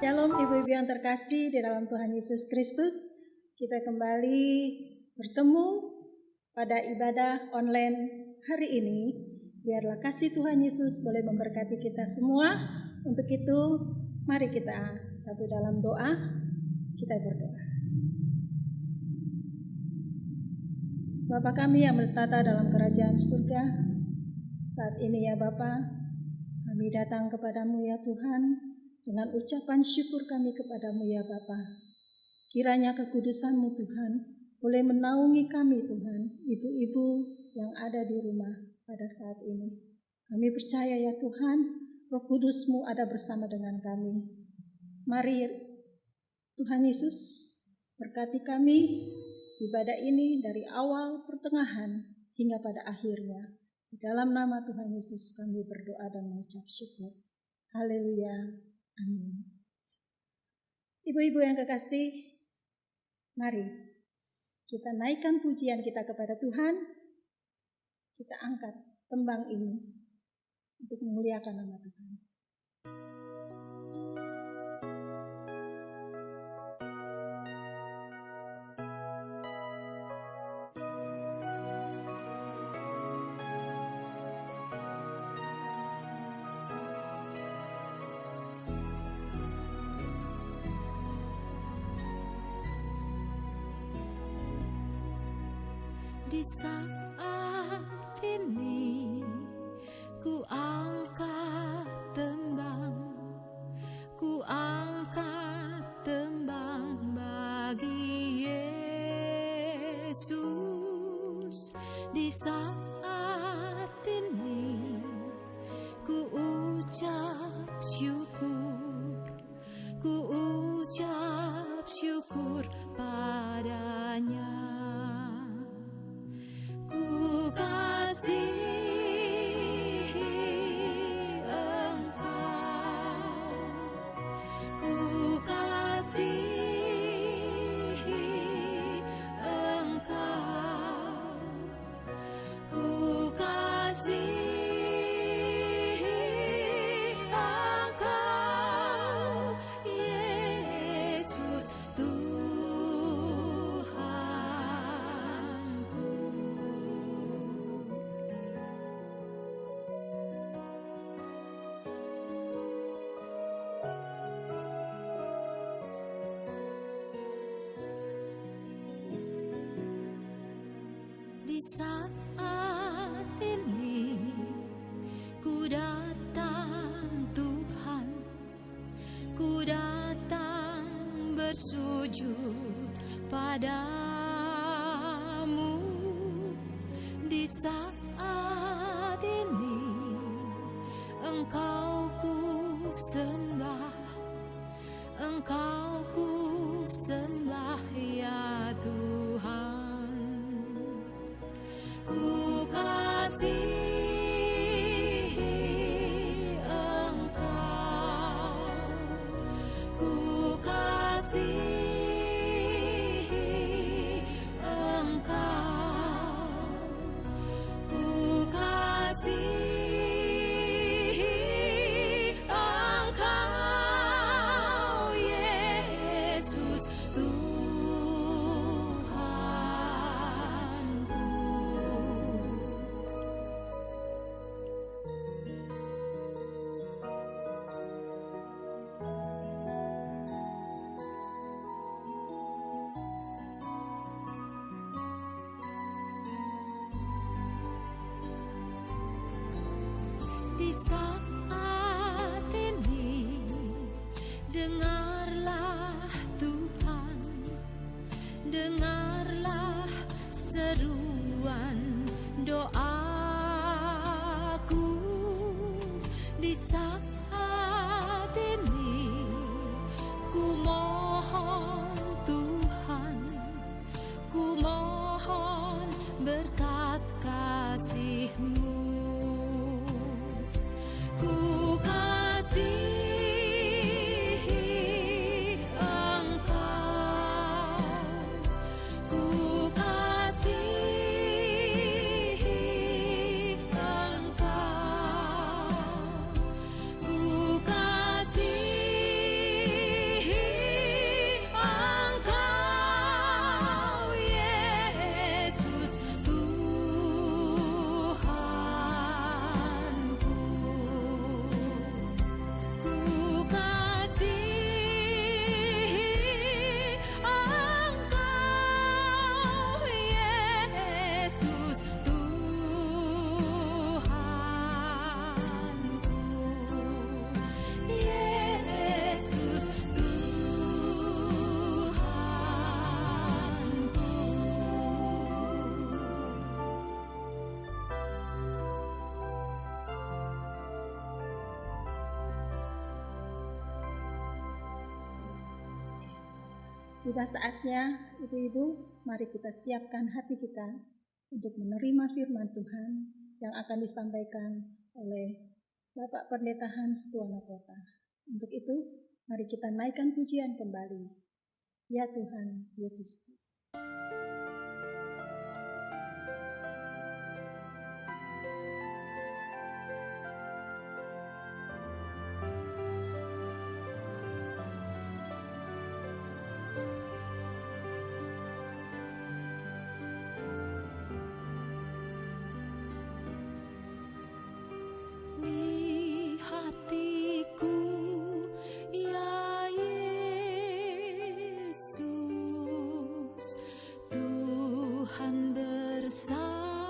Shalom ibu-ibu yang terkasih di dalam Tuhan Yesus Kristus. Kita kembali bertemu pada ibadah online hari ini. Biarlah kasih Tuhan Yesus boleh memberkati kita semua. Untuk itu mari kita satu dalam doa. Kita berdoa. Bapa kami yang bertata dalam kerajaan surga, saat ini ya Bapa, kami datang kepadamu ya Tuhan, dengan ucapan syukur kami kepadamu ya Bapa. Kiranya kekudusan-Mu Tuhan boleh menaungi kami Tuhan, ibu-ibu yang ada di rumah pada saat ini. Kami percaya ya Tuhan, Roh Kudus-Mu ada bersama dengan kami. Mari Tuhan Yesus berkati kami ibadah ini dari awal, pertengahan, hingga pada akhirnya. Di dalam nama Tuhan Yesus kami berdoa dan mengucap syukur. Haleluya. Amin. Ibu-ibu yang kekasih, mari kita naikkan pujian kita kepada Tuhan. Kita angkat tembang ini untuk memuliakan nama Tuhan. Di saat ini ku angkat tembang bagi Yesus. Di saat ini ku ucap syukur padanya. Ku kasihi Engkau, ku kasihi Engkau, ku kasihi Engkau, Yesus Tuhanku. Di saat ini ku datang Tuhan, ku datang bersujud padamu. Di saat ini Engkau ku sembah, Engkau ku sembah ya Tuhan. Ku kasihi Engkau, ku kasihi Engkau, ku kasihi Engkau, Yesus Tuhanku. Di saat ini dengarlah Tuhan, dengarlah seruan doaku. Di saat ini ku mohon Tuhan, ku mohon berkat kasih-Mu. Ku kasihi Engkau, ku kasihi Engkau, ku Tiba saatnya, ibu-ibu, mari kita siapkan hati kita untuk menerima firman Tuhan yang akan disampaikan oleh Bapak Pendeta Hans Tuana Kota. Untuk itu, mari kita naikkan pujian kembali. Ya Tuhan Yesus. Di hatiku, ya Yesus, Tuhan bersabdalah,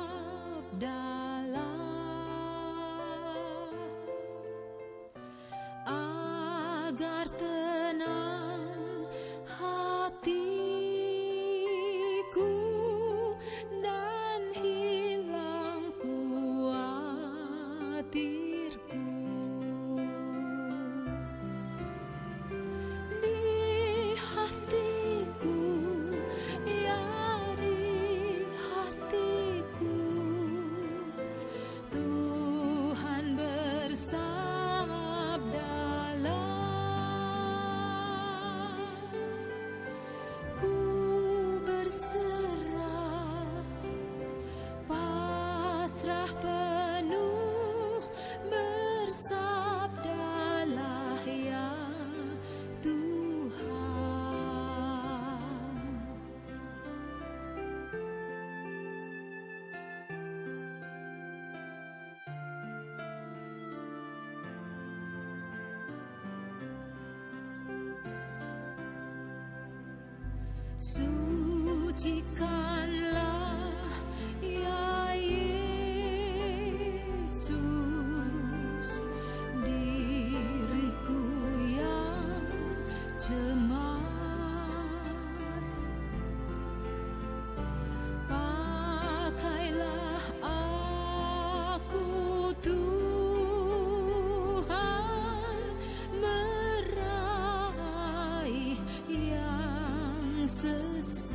agar tenang hatiku dan hilang khawatirku. Di hatiku, ya di hatiku, Tuhan bersabdalah, ku berserah, pasrah penuh, bersabdalah ya Tuhan. Sucikanlah ya Yesus diriku yang cemar, pakailah aku Tuhan, meraih yang sesat.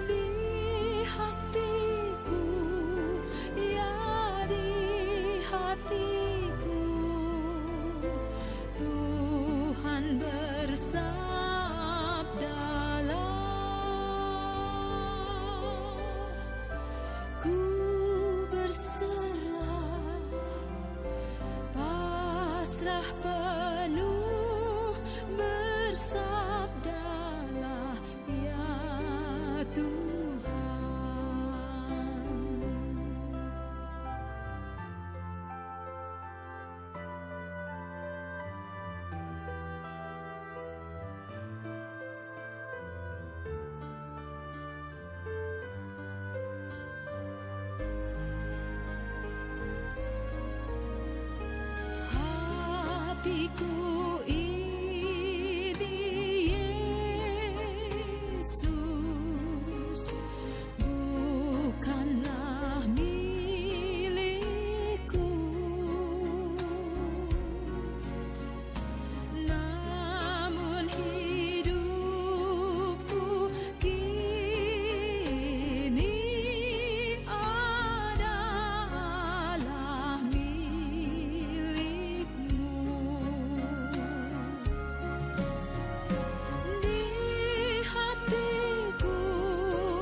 Di hatiku, ya di hatiku, Tuhan bersabdalah, ku berserah, pasrah penuh, bersabdalah ya Tuhan. Hatiku ini Yesus, bukanlah milikku, namun hidupku kini adalah milikmu. Di hatiku,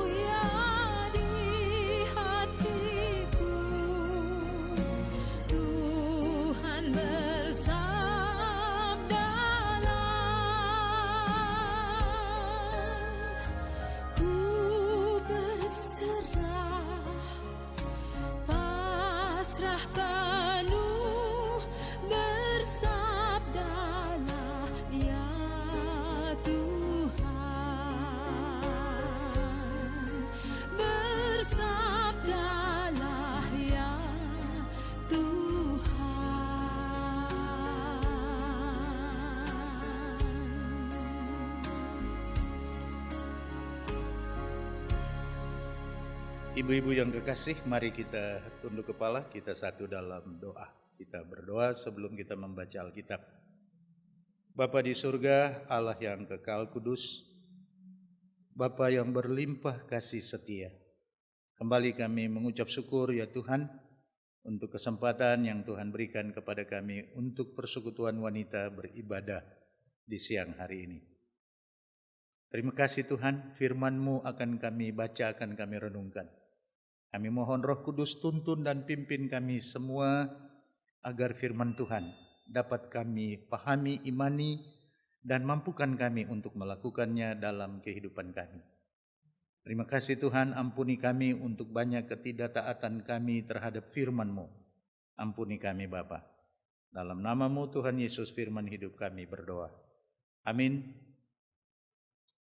ya di hatiku, Tuhan bersabdalah, ku berserah, pasrah penuh, bersabdalah ya Tuhan, bersabdalah ya Tuhan. Ibu-ibu yang kekasih, mari kita tunduk kepala, kita satu dalam doa. Kita berdoa sebelum kita membaca Alkitab. Bapa di surga, Allah yang kekal kudus, Bapa yang berlimpah kasih setia. Kembali kami mengucap syukur ya Tuhan untuk kesempatan yang Tuhan berikan kepada kami untuk persekutuan wanita beribadah di siang hari ini. Terima kasih Tuhan, firman-Mu akan kami baca, akan kami renungkan. Kami mohon Roh Kudus tuntun dan pimpin kami semua agar firman Tuhan dapat kami pahami, imani, dan mampukan kami untuk melakukannya dalam kehidupan kami. Terima kasih Tuhan, ampuni kami untuk banyak ketidaktaatan kami terhadap firman-Mu. Ampuni kami Bapa. Dalam nama-Mu Tuhan Yesus firman hidup kami berdoa. Amin.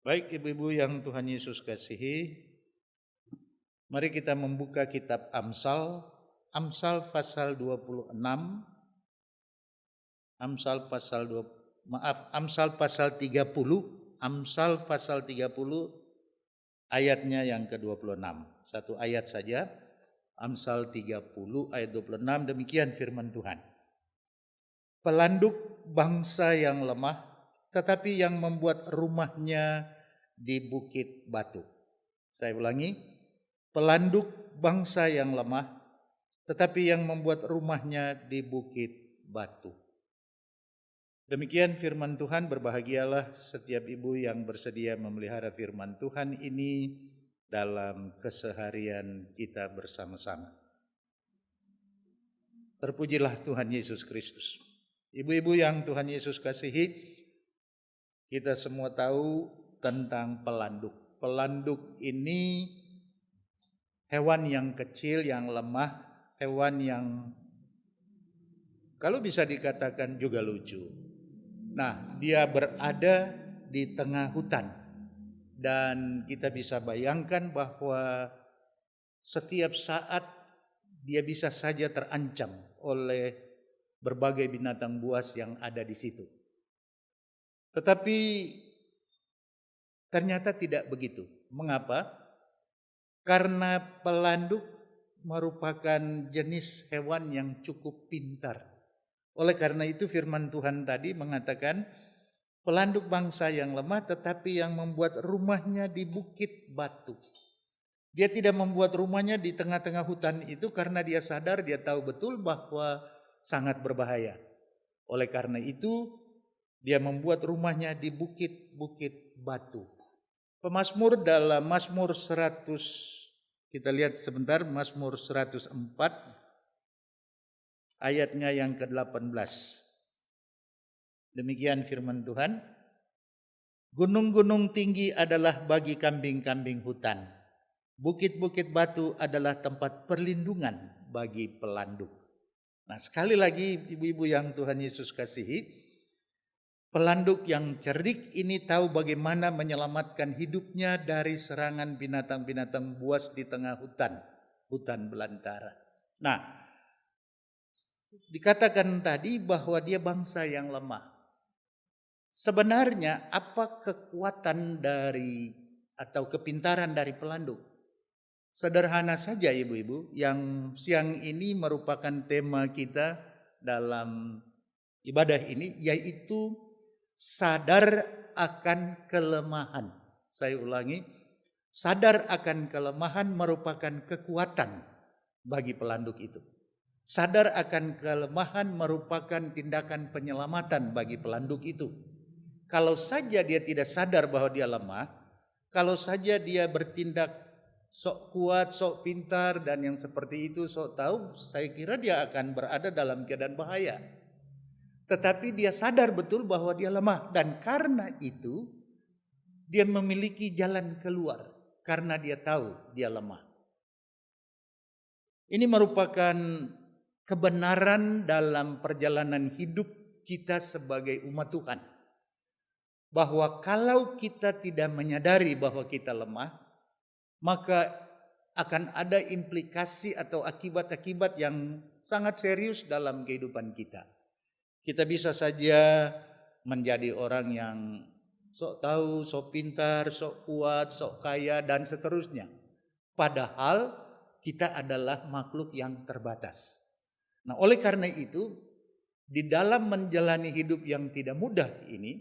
Baik ibu-ibu yang Tuhan Yesus kasihi, mari kita membuka kitab Amsal, Amsal pasal 26, Amsal pasal 30, Amsal pasal 30 ayatnya yang ke-26. Satu ayat saja, Amsal 30 ayat 26, demikian firman Tuhan. Pelanduk bangsa yang lemah, tetapi yang membuat rumahnya di bukit batu. Saya ulangi, pelanduk bangsa yang lemah, tetapi yang membuat rumahnya di bukit batu. Demikian firman Tuhan, berbahagialah setiap ibu yang bersedia memelihara firman Tuhan ini dalam keseharian kita bersama-sama. Terpujilah Tuhan Yesus Kristus. Ibu-ibu yang Tuhan Yesus kasihi, kita semua tahu tentang pelanduk. Pelanduk ini hewan yang kecil, yang lemah, hewan yang kalau bisa dikatakan juga lucu. Nah, dia berada di tengah hutan dan kita bisa bayangkan bahwa setiap saat dia bisa saja terancam oleh berbagai binatang buas yang ada di situ. Tetapi ternyata tidak begitu. Mengapa? Karena pelanduk merupakan jenis hewan yang cukup pintar. Oleh karena itu firman Tuhan tadi mengatakan pelanduk bangsa yang lemah tetapi yang membuat rumahnya di bukit batu. Dia tidak membuat rumahnya di tengah-tengah hutan itu karena dia sadar, dia tahu betul bahwa sangat berbahaya. Oleh karena itu dia membuat rumahnya di bukit-bukit batu. Pemazmur dalam Mazmur 100, kita lihat sebentar, Mazmur 104 ayatnya yang ke-18. Demikian firman Tuhan. Gunung-gunung tinggi adalah bagi kambing-kambing hutan. Bukit-bukit batu adalah tempat perlindungan bagi pelanduk. Nah, sekali lagi ibu-ibu yang Tuhan Yesus kasihi, pelanduk yang cerdik ini tahu bagaimana menyelamatkan hidupnya dari serangan binatang-binatang buas di tengah hutan belantara. Nah, dikatakan tadi bahwa dia bangsa yang lemah. Sebenarnya apa kekuatan dari atau kepintaran dari pelanduk? Sederhana saja ibu-ibu, yang siang ini merupakan tema kita dalam ibadah ini, yaitu sadar akan kelemahan. Saya ulangi, sadar akan kelemahan merupakan kekuatan bagi pelanduk itu. Sadar akan kelemahan merupakan tindakan penyelamatan bagi pelanduk itu. Kalau saja dia tidak sadar bahwa dia lemah, kalau saja dia bertindak sok kuat, sok pintar, dan yang seperti itu sok tahu, saya kira dia akan berada dalam keadaan bahaya. Tetapi dia sadar betul bahwa dia lemah, dan karena itu dia memiliki jalan keluar karena dia tahu dia lemah. Ini merupakan kebenaran dalam perjalanan hidup kita sebagai umat Tuhan. Bahwa kalau kita tidak menyadari bahwa kita lemah, maka akan ada implikasi atau akibat-akibat yang sangat serius dalam kehidupan kita. Kita bisa saja menjadi orang yang sok tahu, sok pintar, sok kuat, sok kaya, dan seterusnya. Padahal kita adalah makhluk yang terbatas. Nah, oleh karena itu di dalam menjalani hidup yang tidak mudah ini,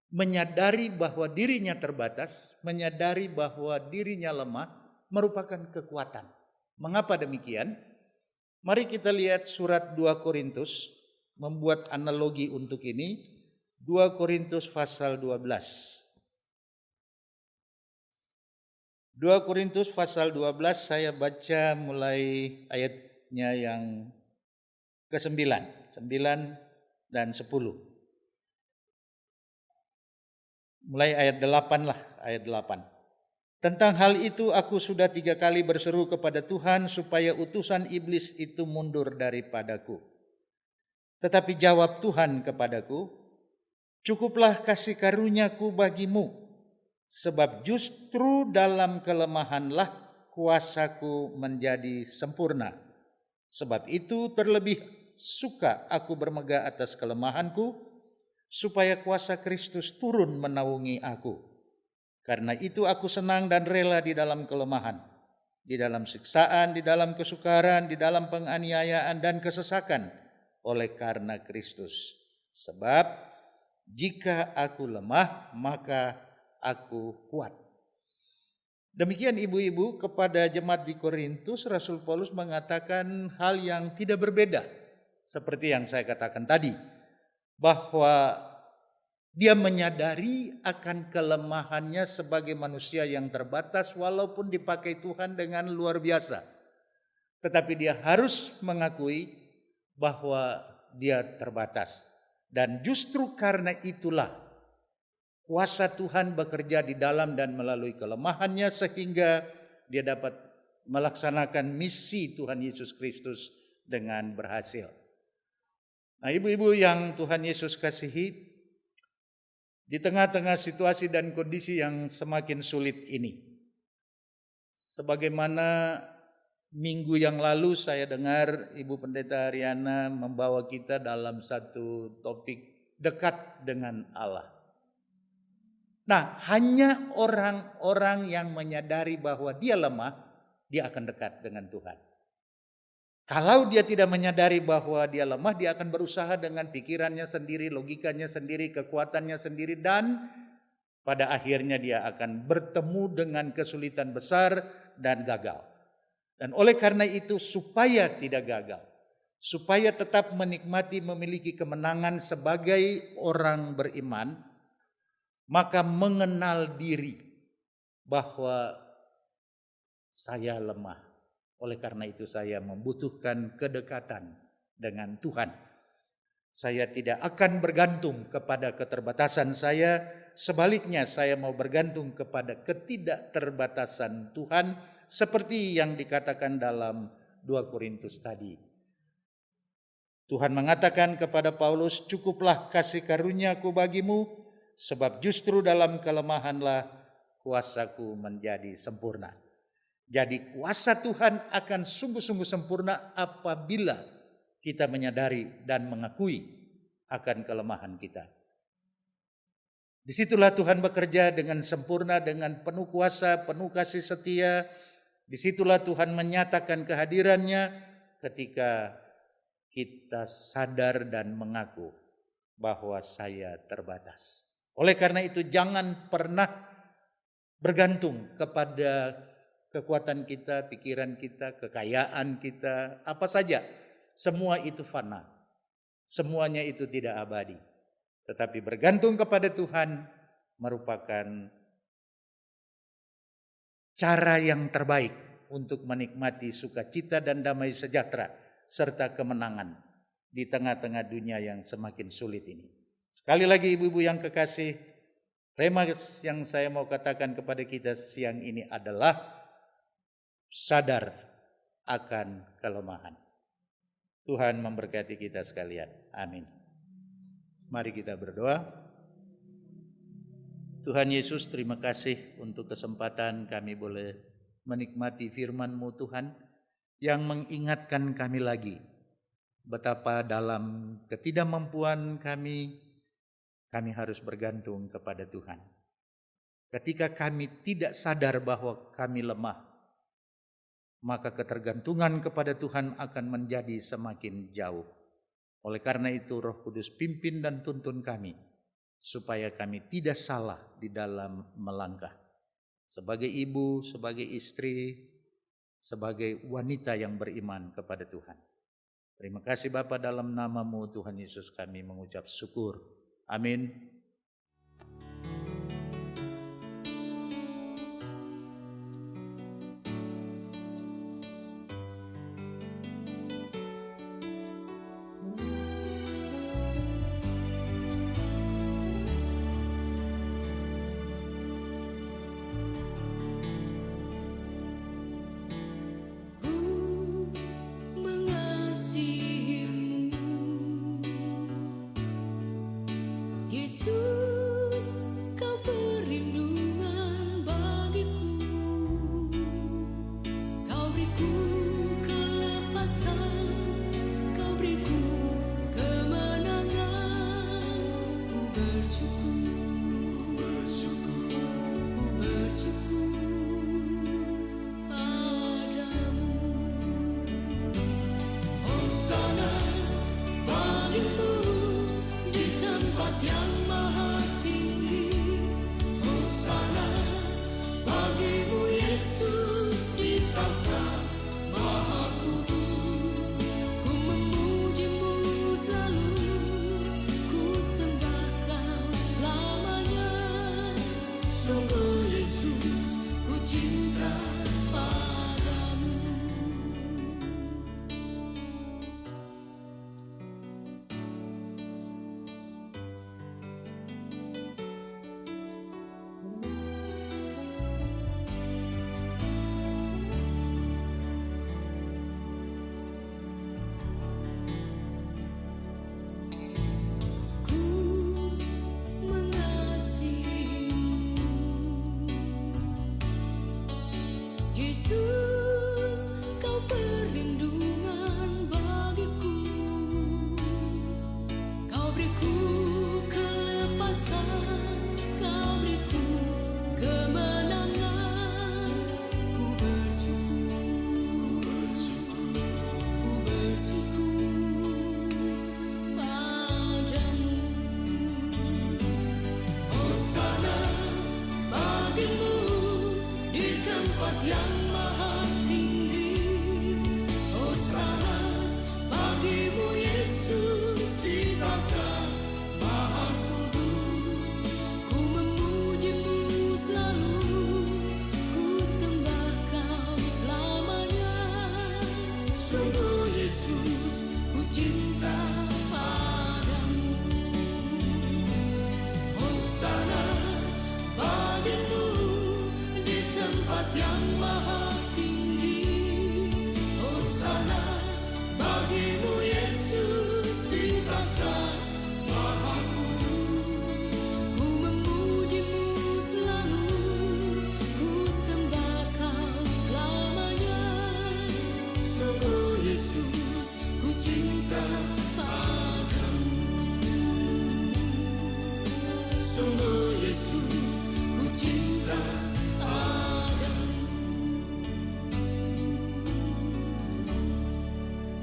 menyadari bahwa dirinya terbatas, menyadari bahwa dirinya lemah, merupakan kekuatan. Mengapa demikian? Mari kita lihat surat 2 Korintus, membuat analogi untuk ini. 2 Korintus pasal 12. 2 Korintus pasal 12 saya baca mulai ayatnya yang ke-9, 9 dan 10. Mulai ayat 8 lah, ayat 8. Tentang hal itu aku sudah 3 kali berseru kepada Tuhan supaya utusan iblis itu mundur daripadaku. Tetapi jawab Tuhan kepadaku, cukuplah kasih karuniaku bagimu, sebab justru dalam kelemahanlah kuasaku menjadi sempurna. Sebab itu terlebih suka aku bermegah atas kelemahanku, supaya kuasa Kristus turun menaungi aku. Karena itu aku senang dan rela di dalam kelemahan, di dalam siksaan, di dalam kesukaran, di dalam penganiayaan dan kesesakan oleh karena Kristus. Sebab jika aku lemah, maka aku kuat. Demikian ibu-ibu, kepada jemaat di Korintus, Rasul Paulus mengatakan hal yang tidak berbeda. Seperti yang saya katakan tadi, bahwa dia menyadari akan kelemahannya sebagai manusia yang terbatas, walaupun dipakai Tuhan dengan luar biasa. Tetapi dia harus mengakui bahwa dia terbatas. Dan justru karena itulah kuasa Tuhan bekerja di dalam dan melalui kelemahannya, sehingga dia dapat melaksanakan misi Tuhan Yesus Kristus dengan berhasil. Nah, ibu-ibu yang Tuhan Yesus kasihi, di tengah-tengah situasi dan kondisi yang semakin sulit ini, sebagaimana minggu yang lalu saya dengar Ibu Pendeta Ariana membawa kita dalam satu topik dekat dengan Allah. Nah, hanya orang-orang yang menyadari bahwa dia lemah, dia akan dekat dengan Tuhan. Kalau dia tidak menyadari bahwa dia lemah, dia akan berusaha dengan pikirannya sendiri, logikanya sendiri, kekuatannya sendiri, dan pada akhirnya dia akan bertemu dengan kesulitan besar dan gagal. Dan oleh karena itu, supaya tidak gagal, supaya tetap menikmati memiliki kemenangan sebagai orang beriman, maka mengenal diri bahwa saya lemah. Oleh karena itu saya membutuhkan kedekatan dengan Tuhan. Saya tidak akan bergantung kepada keterbatasan saya, sebaliknya saya mau bergantung kepada ketidakterbatasan Tuhan, seperti yang dikatakan dalam 2 Korintus tadi. Tuhan mengatakan kepada Paulus, cukuplah kasih karuniaku bagimu, sebab justru dalam kelemahanlah kuasaku menjadi sempurna. Jadi kuasa Tuhan akan sungguh-sungguh sempurna apabila kita menyadari dan mengakui akan kelemahan kita. Disitulah Tuhan bekerja dengan sempurna, dengan penuh kuasa, penuh kasih setia. Disitulah Tuhan menyatakan kehadirannya ketika kita sadar dan mengaku bahwa saya terbatas. Oleh karena itu jangan pernah bergantung kepada kekuatan kita, pikiran kita, kekayaan kita, apa saja. Semua itu fana. Semuanya itu tidak abadi. Tetapi bergantung kepada Tuhan merupakan cara yang terbaik untuk menikmati sukacita dan damai sejahtera serta kemenangan di tengah-tengah dunia yang semakin sulit ini. Sekali lagi ibu-ibu yang kekasih, tema yang saya mau katakan kepada kita siang ini adalah sadar akan kelemahan. Tuhan memberkati kita sekalian. Amin. Mari kita berdoa. Tuhan Yesus, terima kasih untuk kesempatan kami boleh menikmati firman-Mu Tuhan, yang mengingatkan kami lagi betapa dalam ketidakmampuan kami harus bergantung kepada Tuhan. Ketika kami tidak sadar bahwa kami lemah, maka ketergantungan kepada Tuhan akan menjadi semakin jauh. Oleh karena itu Roh Kudus pimpin dan tuntun kami, supaya kami tidak salah di dalam melangkah. Sebagai ibu, sebagai istri, sebagai wanita yang beriman kepada Tuhan. Terima kasih Bapa, dalam nama-Mu Tuhan Yesus kami mengucap syukur. Amin.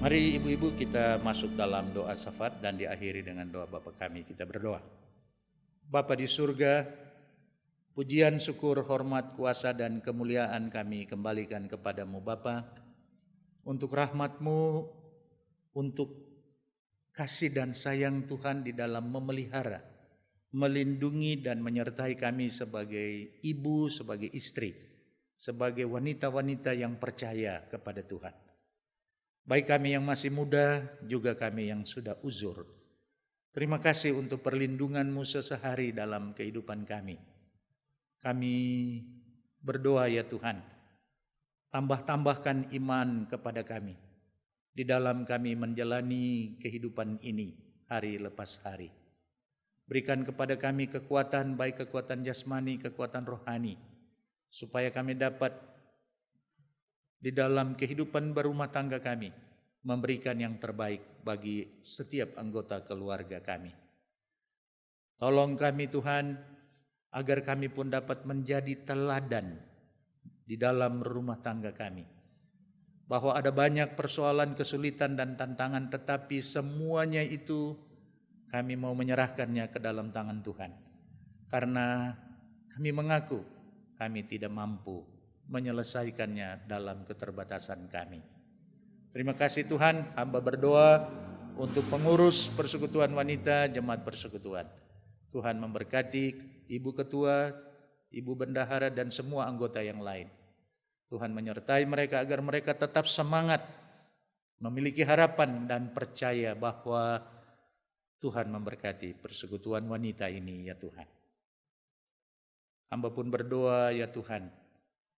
Mari ibu-ibu kita masuk dalam doa syafaat dan diakhiri dengan doa Bapa kami. Kita berdoa. Bapa di surga, pujian, syukur, hormat, kuasa dan kemuliaan kami kembalikan kepadamu Bapa, untuk rahmat-Mu, untuk kasih dan sayang Tuhan di dalam memelihara, melindungi dan menyertai kami sebagai ibu, sebagai istri, sebagai wanita-wanita yang percaya kepada Tuhan. Baik kami yang masih muda, juga kami yang sudah uzur. Terima kasih untuk perlindungan-Mu sesehari dalam kehidupan kami. Kami berdoa ya Tuhan, tambahkan iman kepada kami, di dalam kami menjalani kehidupan ini hari lepas hari. Berikan kepada kami kekuatan, baik kekuatan jasmani, kekuatan rohani, supaya kami dapat di dalam kehidupan berumah tangga kami memberikan yang terbaik bagi setiap anggota keluarga kami. Tolong kami Tuhan, agar kami pun dapat menjadi teladan di dalam rumah tangga kami. bahwa ada banyak persoalan, kesulitan dan tantangan, tetapi semuanya itu kami mau menyerahkannya ke dalam tangan Tuhan. Karena kami mengaku kami tidak mampu menyelesaikannya dalam keterbatasan kami. Terima kasih Tuhan, hamba berdoa untuk pengurus persekutuan wanita, jemaat persekutuan. Tuhan memberkati Ibu Ketua, Ibu Bendahara dan semua anggota yang lain. Tuhan menyertai mereka agar mereka tetap semangat, memiliki harapan dan percaya bahwa Tuhan memberkati persekutuan wanita ini ya Tuhan. Hamba pun berdoa ya Tuhan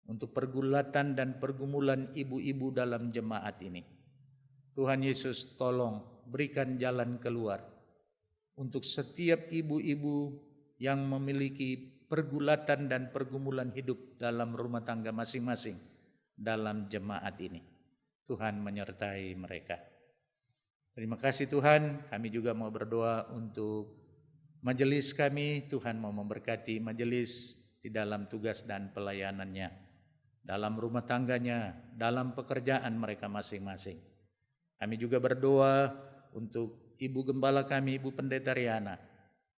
untuk pergulatan dan pergumulan ibu-ibu dalam jemaat ini. Tuhan Yesus tolong berikan jalan keluar untuk setiap ibu-ibu yang memiliki pergulatan dan pergumulan hidup dalam rumah tangga masing-masing dalam jemaat ini. Tuhan menyertai mereka. Terima kasih Tuhan, kami juga mau berdoa untuk majelis kami. Tuhan mau memberkati majelis di dalam tugas dan pelayanannya, dalam rumah tangganya, dalam pekerjaan mereka masing-masing. Kami juga berdoa untuk Ibu Gembala kami, Ibu Pendeta Riana.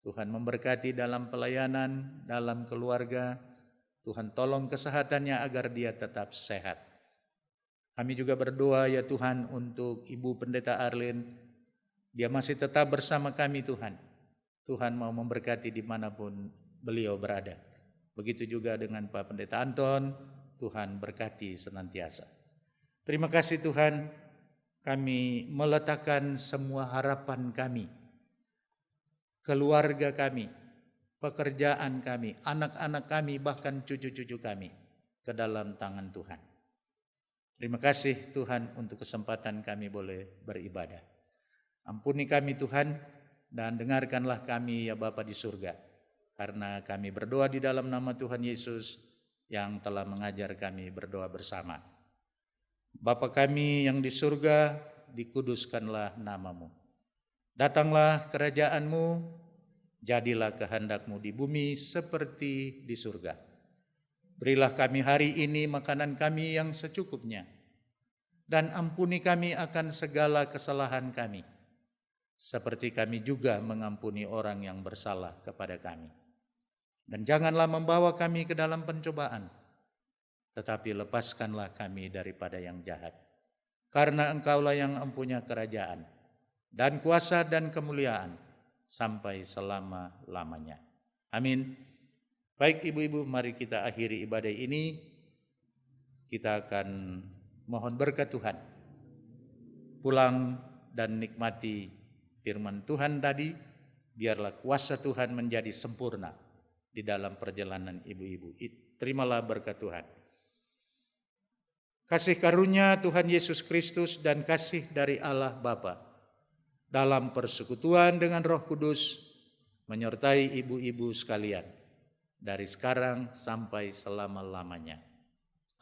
Tuhan memberkati dalam pelayanan, dalam keluarga. Tuhan tolong kesehatannya agar dia tetap sehat. Kami juga berdoa ya Tuhan untuk Ibu Pendeta Arlin. Dia masih tetap bersama kami Tuhan. Tuhan mau memberkati dimanapun beliau berada. Begitu juga dengan Pak Pendeta Anton. Tuhan berkati senantiasa. Terima kasih Tuhan. Kami meletakkan semua harapan kami, keluarga kami, pekerjaan kami, anak-anak kami, bahkan cucu-cucu kami ke dalam tangan Tuhan. Terima kasih Tuhan untuk kesempatan kami boleh beribadah. Ampuni kami Tuhan dan dengarkanlah kami ya Bapa di surga. Karena kami berdoa di dalam nama Tuhan Yesus yang telah mengajar kami berdoa bersama. Bapa kami yang di surga, dikuduskanlah namamu. Datanglah kerajaan-Mu, jadilah kehendak-Mu di bumi seperti di surga. Berilah kami hari ini makanan kami yang secukupnya, dan ampuni kami akan segala kesalahan kami, seperti kami juga mengampuni orang yang bersalah kepada kami. Dan janganlah membawa kami ke dalam pencobaan, tetapi lepaskanlah kami daripada yang jahat. Karena Engkaulah yang empunya kerajaan, dan kuasa dan kemuliaan, sampai selama-lamanya. Amin. Baik ibu-ibu, mari kita akhiri ibadah ini. Kita akan mohon berkat Tuhan. Pulang dan nikmati firman Tuhan tadi. Biarlah kuasa Tuhan menjadi sempurna di dalam perjalanan ibu-ibu. Terimalah berkat Tuhan. Kasih karunia Tuhan Yesus Kristus dan kasih dari Allah Bapa dalam persekutuan dengan Roh Kudus menyertai ibu-ibu sekalian dari sekarang sampai selama-lamanya.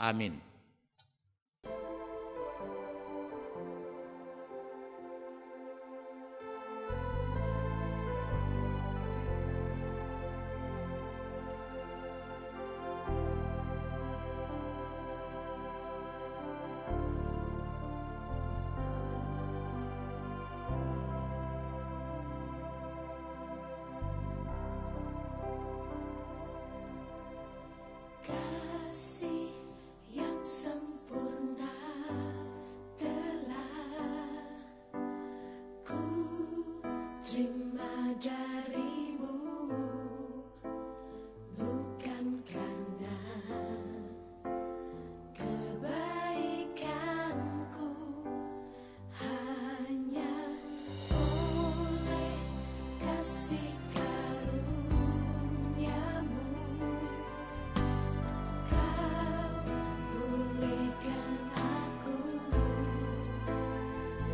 Amin. Kasih yang sempurna telah ku terima darimu, bukan karena kebaikanku, hanya oleh kasih karuniamu.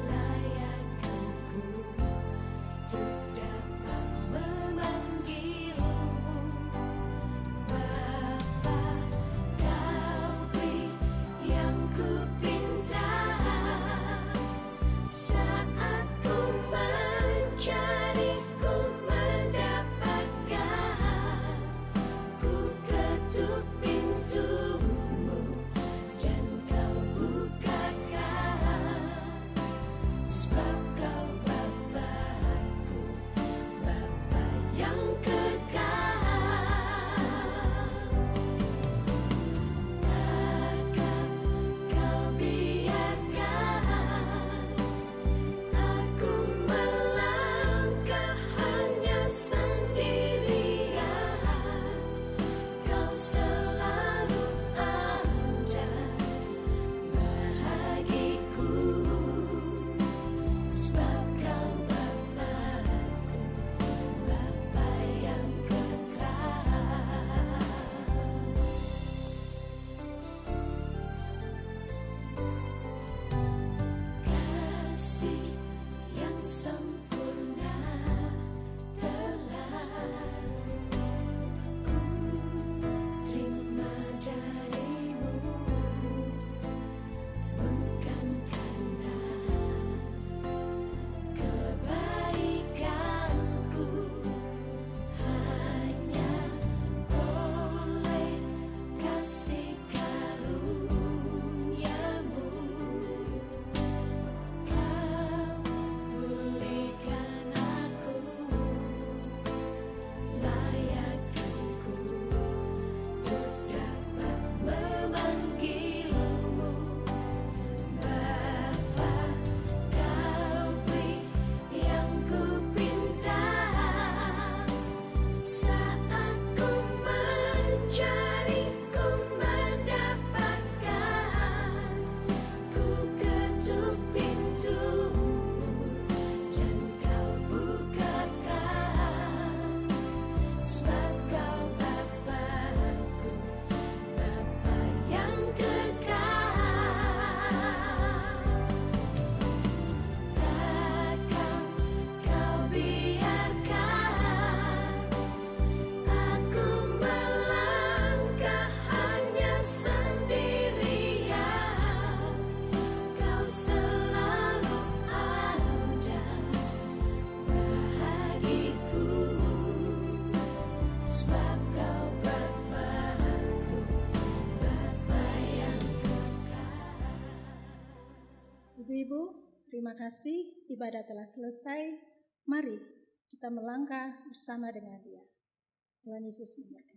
Layakkanku sebab Kau Bapa-Ku, Bapa yang kekal. Takkan Kau biarkan aku melangkah hanya sendirian. Kau selalu ada bahagiku, sebab Kau Bapa-Ku, Bapa yang kekal. Kasih yang sempurna telah ku terima darimu, bukan karena kebaikanku, hanya oleh kasih karunia-Mu. Kau pulihkan aku, layakkanku untuk dapat memanggil-Mu Bapa. Kau beri yang ku pinta, saat ku mencari, ku mendapatkan. Ku ketuk pintu-Mu dan Kau bukakan, sebab Kau Bapa-Ku, Bapa yang kekal. Takkan Kau biarkan aku melangkah hanya sendirian. Kau selalu ada bahagiku, sebab Kau Bapa-Ku, Bapa yang kekal. Ibu-ibu, terima kasih. Ibadah telah selesai. Mari kita melangkah bersama dengan Dia. Tuhan Yesus memberkati.